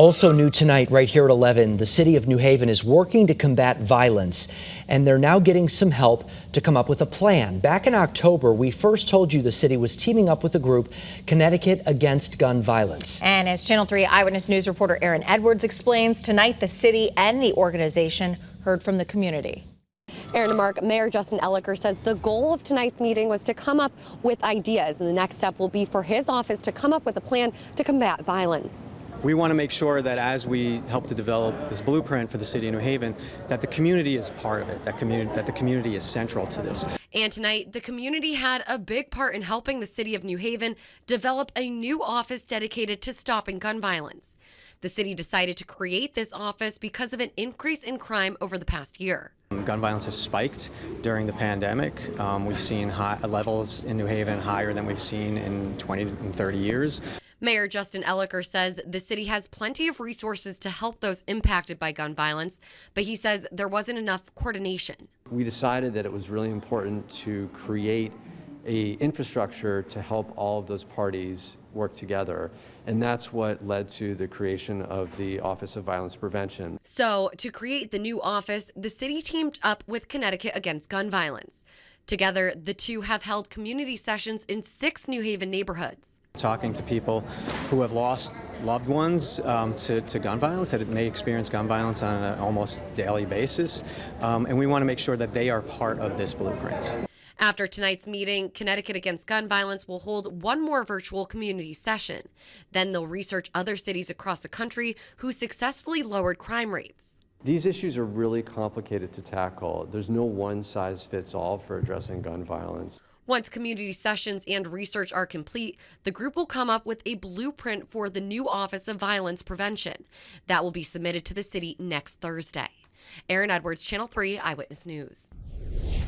Also new tonight, right here at 11, the city of New Haven is working to combat violence, and they're now getting some help to come up with a plan. Back in October, we first told you the city was teaming up with the group Connecticut Against Gun Violence. And as Channel 3 Eyewitness News reporter Aaron Edwards explains, tonight the city and the organization heard from the community. Aaron and Mark, Mayor Justin Elliker says the goal of tonight's meeting was to come up with ideas, and the next step will be for his office to come up with a plan to combat violence. We want to make sure that as we help to develop this blueprint for the city of New Haven, that the community is part of it, that the community is central to this. And tonight, the community had a big part in helping the city of New Haven develop a new office dedicated to stopping gun violence. The city decided to create this office because of an increase in crime over the past year. Gun violence has spiked during the pandemic. We've seen high levels in New Haven higher than we've seen in 20 and 30 years. Mayor Justin Elliker says the city has plenty of resources to help those impacted by gun violence, but he says there wasn't enough coordination. We decided that it was really important to create an infrastructure to help all of those parties work together, and that's what led to the creation of the Office of Violence Prevention. So, to create the new office, the city teamed up with Connecticut Against Gun Violence. Together, the two have held community sessions in 6 New Haven neighborhoods. Talking to people who have lost loved ones to gun violence, that may experience gun violence on an almost daily basis, and we want to make sure that they are part of this blueprint. After tonight's meeting, Connecticut Against Gun Violence will hold one more virtual community session. Then they'll research other cities across the country who successfully lowered crime rates. These issues are really complicated to tackle. There's no one-size-fits-all for addressing gun violence. Once community sessions and research are complete, the group will come up with a blueprint for the new Office of Violence Prevention. That will be submitted to the city next Thursday. Aaron Edwards, Channel 3 Eyewitness News.